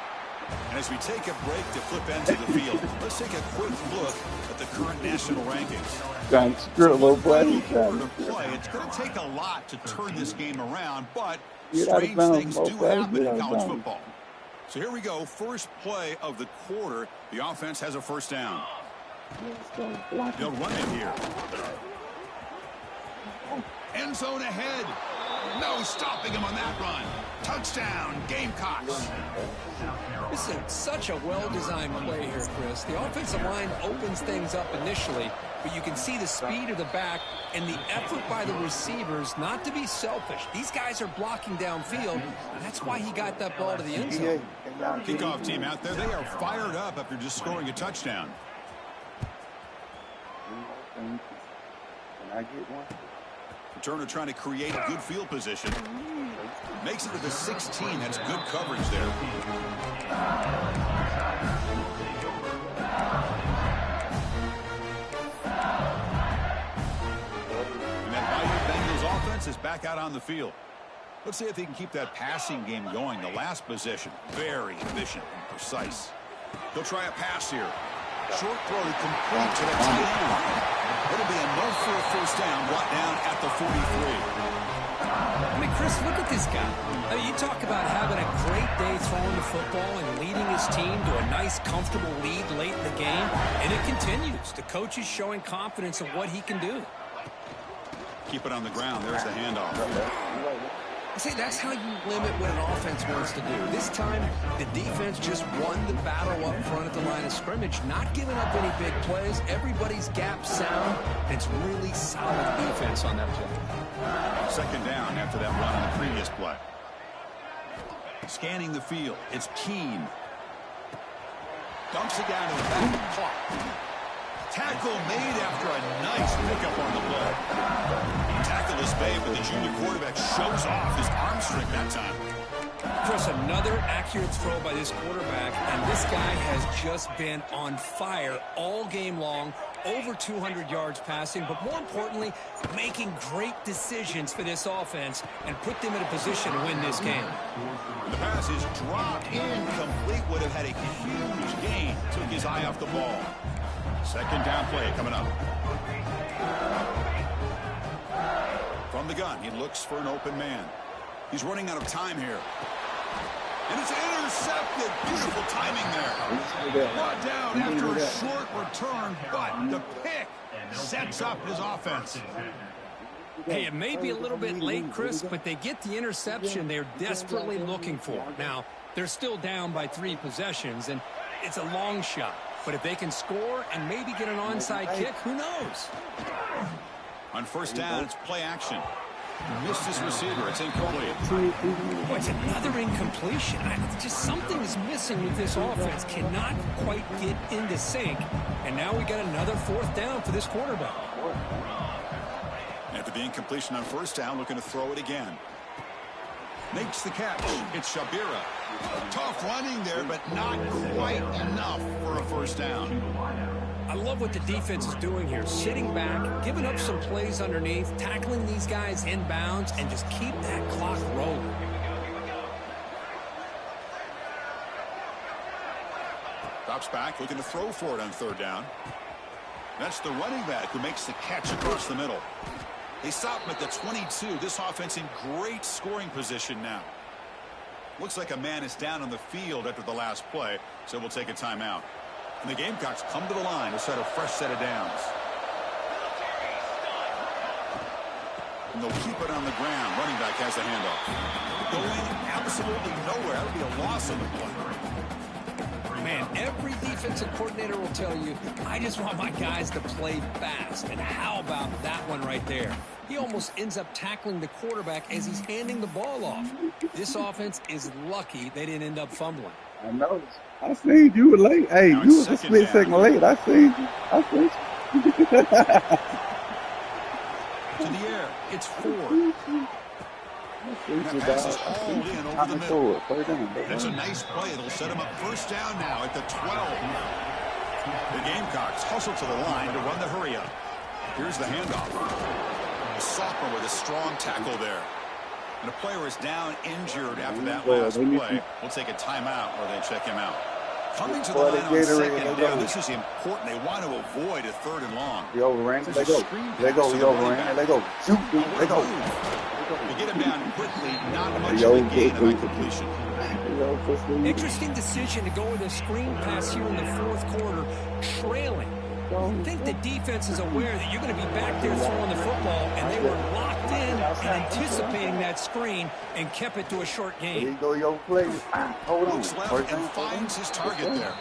And as we take a break to flip ends of the field, let's take a quick look at the current national rankings. It's going to take a lot to turn this game around, but strange things do happen in college football. So here we go. First play of the quarter. The offense has a 1st down. They'll run it here. End zone ahead. No stopping him on that run. Touchdown, Gamecocks. This is such a well-designed play here, Chris. The offensive line opens things up initially, but you can see the speed of the back and the effort by the receivers not to be selfish. These guys are blocking downfield, and that's why he got that ball to the end zone. Kickoff team out there, they are fired up after just scoring a touchdown. Can I get one? Turner trying to create a good field position. Makes it to the 16. That's good coverage there. And that Miami Bengals offense is back out on the field. Let's see if he can keep that passing game going. The last possession, very efficient and precise. He'll try a pass here. Short throw to complete to the tight end. It'll be enough for a first down, brought down at the 43. I mean, Chris, look at this guy. I mean, you talk about having a great day throwing the football and leading his team to a nice, comfortable lead late in the game, and it continues. The coach is showing confidence of what he can do. Keep it on the ground. There's the handoff. See, that's how you limit what an offense wants to do. This time, the defense just won the battle up front at the line of scrimmage, not giving up any big plays. Everybody's gap sound, and it's really solid defense on that play. Second down after that run on the previous play. Scanning the field. It's Keene. Dumps it down to the back. Caught. Tackle made after a nice pickup on the play. Tackle is made, but the junior quarterback shows off his arm strength that time. Chris, another accurate throw by this quarterback, and this guy has just been on fire all game long, over 200 yards passing, but more importantly, making great decisions for this offense and put them in a position to win this game. The pass is dropped incomplete, would have had a huge gain. Took his eye off the ball. Second down play coming up. From the gun, he looks for an open man. He's running out of time here. And it's intercepted. Beautiful timing there. Brought down after a short return, but the pick sets up his offense. Hey, it may be a little bit late, Chris, but they get the interception they're desperately looking for. Now, they're still down by 3 possessions, and it's a long shot. But if they can score and maybe get an onside kick, who knows? On first down, it's play action. Missed his receiver. It's incomplete. Oh, it's another incompletion. Just something is missing with this offense. Cannot quite get into sync. And now we got another fourth down for this quarterback. After the incompletion on first down, looking to throw it again. Makes the catch. It's Shabira. Tough running there, but not quite enough for a first down. I love what the defense is doing here. Sitting back, giving up some plays underneath, tackling these guys inbounds, and just keep that clock rolling. Drops back, looking to throw for it on third down. That's the running back who makes the catch across the middle. They stop him at the 22. This offense in great scoring position now. Looks like a man is down on the field after the last play, so we'll take a timeout. And the Gamecocks come to the line to set a fresh set of downs. And they'll keep it on the ground. Running back has the handoff. Going absolutely nowhere. That would be a loss on the play. Man, every defensive coordinator will tell you, I just want my guys to play fast. And how about that one right there? He almost ends up tackling the quarterback as he's handing the ball off. This offense is lucky they didn't end up fumbling. I know. I seen you were late. Hey, Now you it's was a second split down. second late. I seen you. To the air. It's 4. And That pass is hauled in over the middle. That's a middle. nice play. It'll set him up first down now at the 12. The Gamecocks hustle to the line to run the hurry up. Here's the handoff. A sophomore with a strong tackle there. And a player is down injured after that last play. We'll take a timeout or they check him out. Coming to the line on second down. This is important. They want to avoid a third and long. He overran. There's They a go. screen They go. pass to He the running overran. back. They go. Shoot. They go. They get him down quickly. Not much of a gain of incompletion. Interesting decision to go with a screen pass here in the fourth quarter, trailing. I think the defense is aware that you're going to be back there throwing the football, and they were locked in and anticipating that screen and kept it to a short There game. you go, your play. Hold on. Looks left and finds his target there.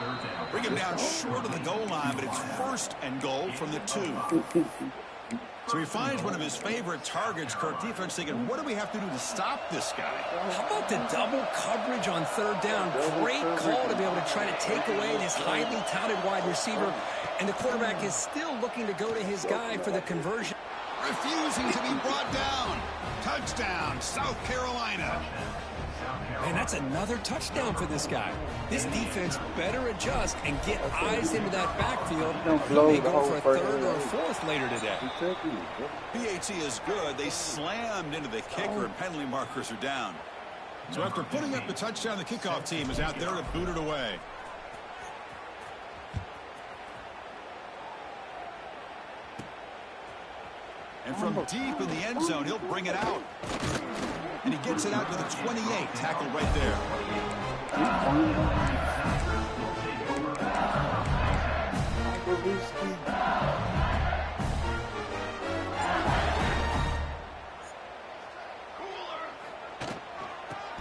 Bring him down short of the goal line, but it's first and goal from the 2. So he finds one of his favorite targets. Kirk, defense thinking, what do we have to do to stop this guy? How about the double coverage on third down? Great call to be able to try to take away this highly touted wide receiver. And the quarterback is still looking to go to his guy for the conversion. Refusing to be brought down. Touchdown, South Carolina. And that's another touchdown for this guy. This defense better adjust and get eyes into that backfield. They may go for a third or a fourth later today. PAT is good. They slammed into the kicker, and penalty markers are down. So after putting up the touchdown, the kickoff team is out there to boot it away. And from deep in the end zone, he'll bring it out. And he gets it out to the 28. Tackled right there.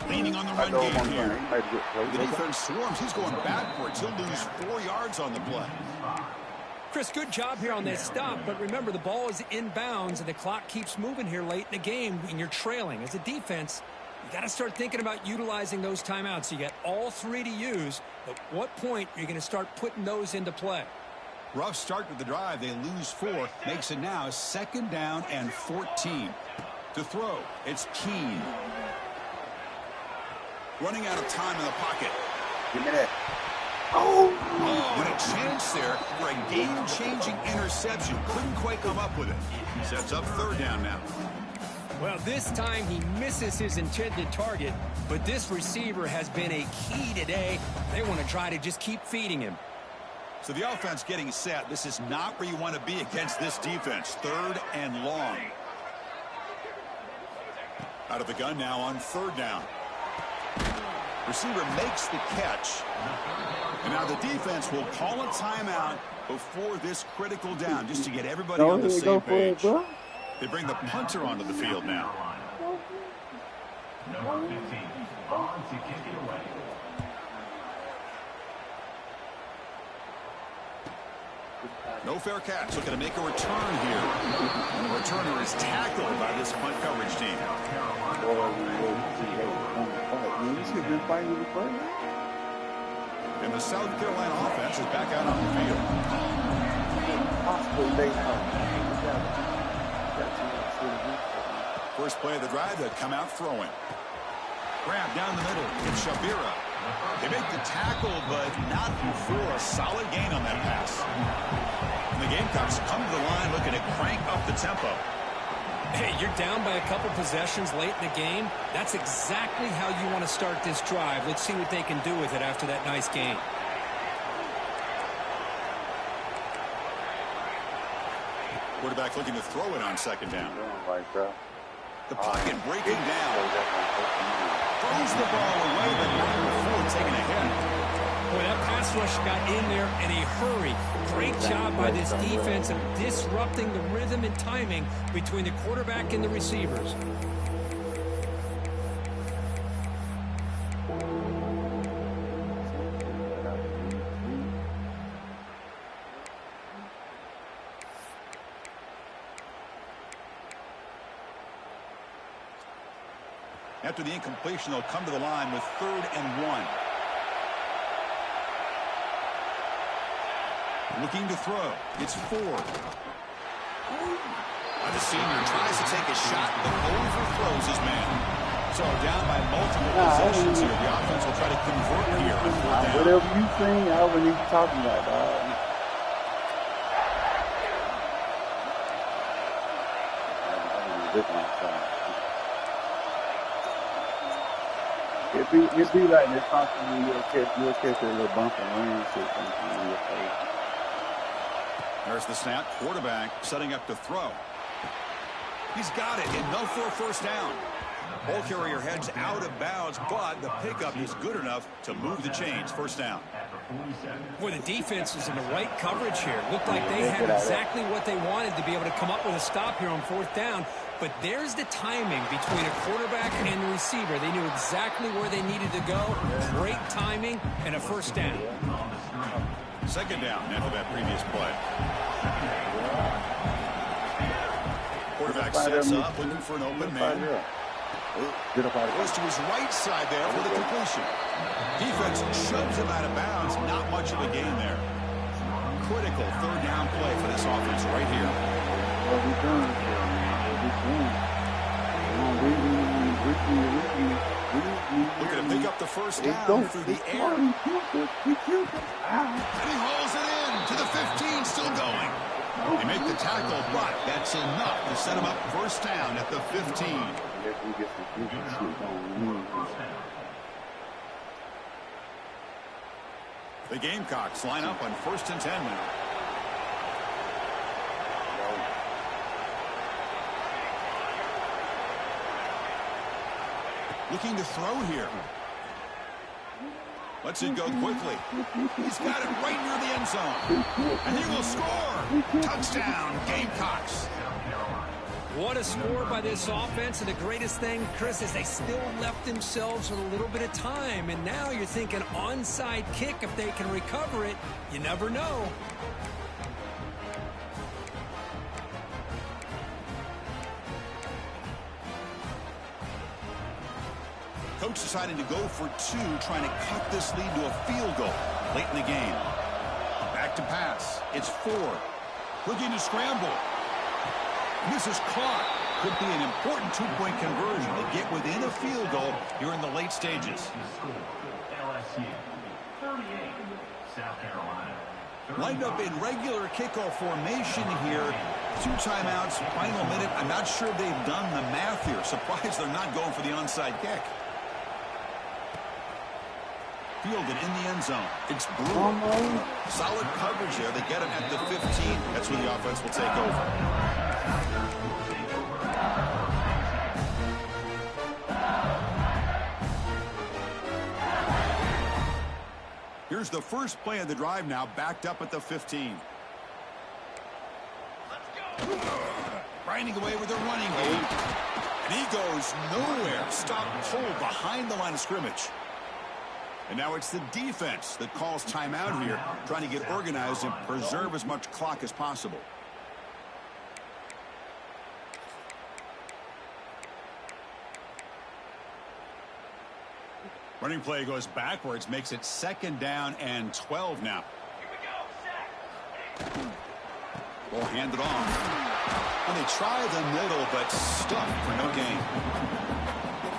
Leaning on the run game here. The defense swarms. He's going backwards. He'll lose 4 yards on the play. Chris, good job here on that stop, but remember the ball is inbounds and the clock keeps moving here late in the game and you're trailing. As a defense, you got to start thinking about utilizing those timeouts. You got all 3 to use. At what point are you going to start putting those into play? Rough start to the drive. They lose 4. Makes it now 2nd down and 14. To throw, it's Keene. Running out of time in the pocket. Give me that. Oh, and a chance there for a game-changing interception. Couldn't quite come up with it. Sets up 3rd down now. Well, this time he misses his intended target, but this receiver has been a key today. They want to try to just keep feeding him. So the offense getting set. This is not where you want to be against this defense. 3rd and long. Out of the gun now on 3rd down. Receiver makes the catch. And now the defense will call a timeout before this critical down, just to get everybody on the same page. They bring the punter onto the field now. Number 15, on to kick it away. No fair catch. Looking to make a return here. And the returner is tackled by this punt coverage team. And the South Carolina offense is back out on the field. First play of the drive, they come out throwing. Grab down the middle. It's Shabira. They make the tackle, but not before a solid gain on that pass. And the Gamecocks come to the line looking to crank up the tempo. Hey, you're down by a couple possessions late in the game. That's exactly how you want to start this drive. Let's see what they can do with it after that nice game. Quarterback looking to throw it on 2nd down. The pocket breaking down. Throws the ball away, but not before taking a hit. Boy, that pass rush got in there in a hurry. Great job by this defense of disrupting the rhythm and timing between the quarterback and the receivers. After the incompletion, they'll come to the line with 3rd and 1. Looking to throw. It's Ford. The senior tries to take a shot, but overthrows his man. So down by multiple possessions here. The offense will try to convert here on 4th down. Whatever you think, I wasn't even talking about, dog. It be like this constantly. You'll catch a little bump and wind shit in your face. There's the snap. Quarterback setting up to throw. He's got it. Enough for a 1st down. Ball carrier heads out of bounds, but the pickup is good enough to move the chains. 1st down. Boy, the defense is in the right coverage here. Looked like they had exactly what they wanted to be able to come up with a stop here on 4th down. But there's the timing between a quarterback and the receiver. They knew exactly where they needed to go. Great timing and a 1st down. 2nd down after that previous play. Quarterback sets up, looking for an open man. Goes to his right side there for the completion. Defense shoves him out of bounds. Not much of a gain there. Critical 3rd down play for this offense right here. Looking to pick up the 1st down through the air. And he hauls it in to the 15, still going. They make the tackle, but that's enough to set him up 1st down at the 15. The Gamecocks line up on 1st and 10 now. Looking to throw here. Lets it go quickly. He's got it right near the end zone. And he will score. Touchdown, Gamecocks. What a score by this offense. And the greatest thing, Chris, is they still left themselves with a little bit of time. And now you're thinking onside kick, if they can recover it. You never know. Coach deciding to go for 2, trying to cut this lead to a field goal late in the game. Back to pass. It's 4. Looking to scramble. This is caught. Could be an important 2-point conversion to get within a field goal here in the late stages. LSU 38, South Carolina. Lined up in regular kickoff formation here. 2 timeouts, final minute. I'm not sure they've done the math here. Surprised they're not going for the onside kick. Fielded in the end zone. It's Brewer. Solid coverage there. They get him at the 15. That's where the offense will take over. Here's the first play of the drive now, backed up at the 15. Let's go. Grinding away with a running game. And he goes nowhere. Stop pulled behind the line of scrimmage. And now it's the defense that calls timeout here, trying to get organized and preserve as much clock as possible. Running play goes backwards, makes it 2nd down and 12 now. Ball handed off. And they try the middle, but stuffed for no gain.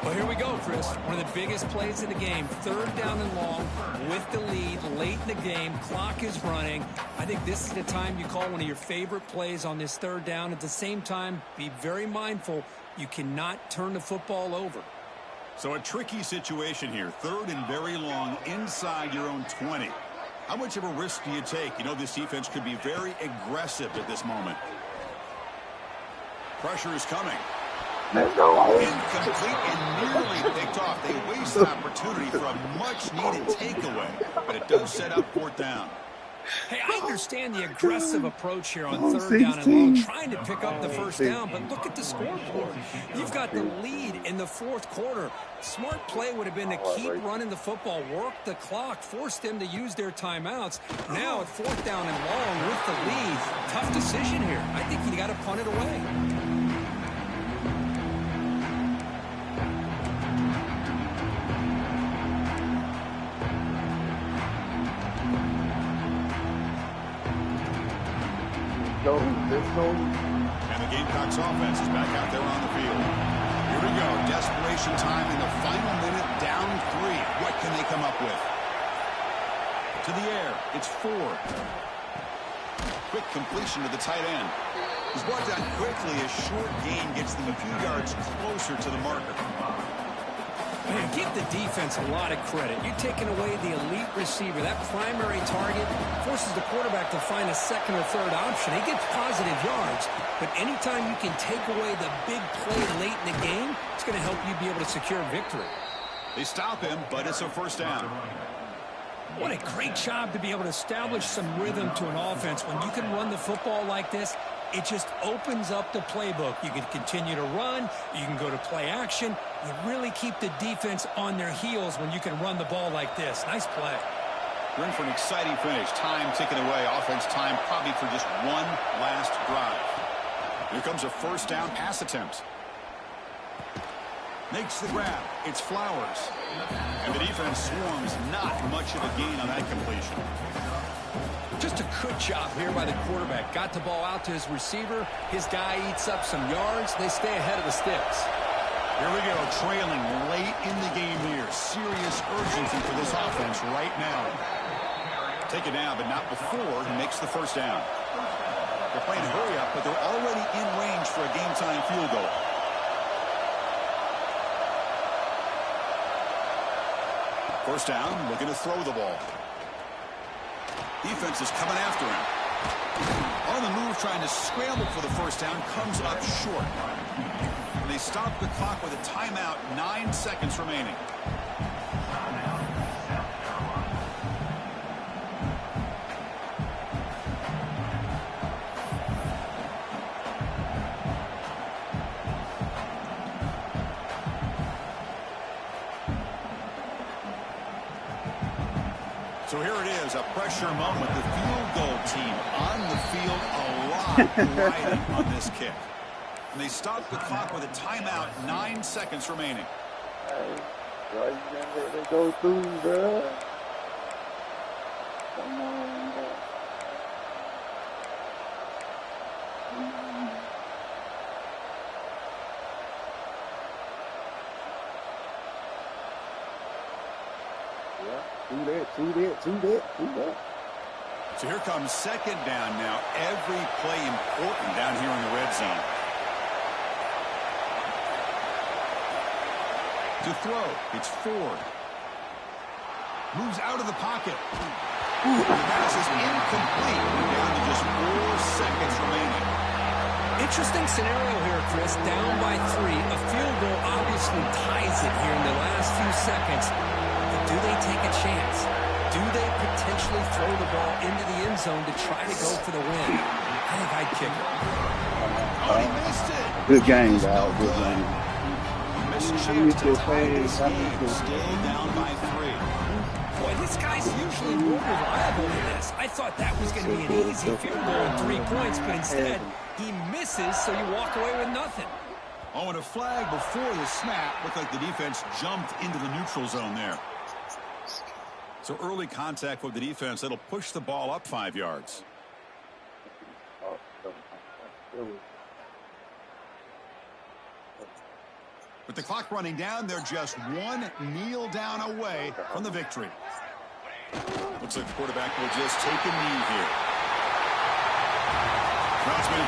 Well, here we go, Chris. One of the biggest plays in the game. 3rd down and long with the lead late in the game. Clock is running. I think this is the time you call one of your favorite plays on this 3rd down. At the same time, be very mindful. You cannot turn the football over. So a tricky situation here. 3rd and very long inside your own 20. How much of a risk do you take? You know this defense could be very aggressive at this moment. Pressure is coming. Incomplete and nearly picked off. They waste an opportunity for a much-needed takeaway, but it does set up 4th down. Hey, I understand the aggressive approach here on 3rd down and long, trying to pick up the 1st down, but look at the scoreboard. You've got the lead in the 4th quarter. Smart play would have been to keep running the football, work the clock, force them to use their timeouts. Now at 4th down and long with the lead, tough decision here. I think you got to punt it away. And the Gamecocks offense is back out there on the field. Here we go. Desperation time in the final minute. Down 3. What can they come up with? To the air. It's 4. Quick completion to the tight end. He's brought down quickly. A short gain gets them a few yards closer to the marker. Man, give the defense a lot of credit. You're taking away the elite receiver. That primary target forces the quarterback to find a 2nd or 3rd option. He gets positive yards, but anytime you can take away the big play late in the game, it's going to help you be able to secure victory. They stop him, but it's a 1st down. What a great job to be able to establish some rhythm to an offense. When you can run the football like this, it just opens up the playbook. You can continue to run. You can go to play action. You really keep the defense on their heels when you can run the ball like this. Nice play. We're in for an exciting finish. Time ticking away. Offense time probably for just one last drive. Here comes a first down pass attempt. Makes the grab. It's Flowers. And the defense swarms. Not much of a gain on that completion. Just a good job here by the quarterback. Got the ball out to his receiver. His guy eats up some yards. They stay ahead of the sticks. Here we go. Trailing late in the game here. Serious urgency for this offense right now. Take it down, but not before he makes the first down. They're playing hurry up, but they're already in range for a game-time field goal. First down, looking to throw the ball. Defense is coming after him. On the move, trying to scramble for the first down, comes up short. And they stop the clock with a timeout, 9 seconds remaining. So here it is, a pressure moment. The field goal team on the field, a lot riding on this kick. And they stop the clock with a timeout, 9 seconds remaining. Hey, why you gonna let it go through, bro? Come on, bro. Do that. So here comes second down now. Every play important down here in the red zone. To throw, it's Ford. Moves out of the pocket. The pass is incomplete. Down to just 4 seconds remaining. Interesting scenario here, Chris. Down by 3. A field goal obviously ties it here in the last few seconds. But do they take a chance? Do they potentially throw the ball into the end zone to try to go for the win? I think I'd kick it. Oh, he missed it. Good game, guys. Good game. Missed chance to tie this game. Still down by 3. Boy, this guy's usually more reliable than this. I thought that was going to be an easy field goal and 3 points, but instead, he misses, so you walk away with nothing. Oh, and a flag before the snap. Looked like the defense jumped into the neutral zone there. So early contact with the defense, that'll push the ball up 5 yards. With the clock running down, they're just one kneel down away from the victory. Looks like the quarterback will just take a knee here.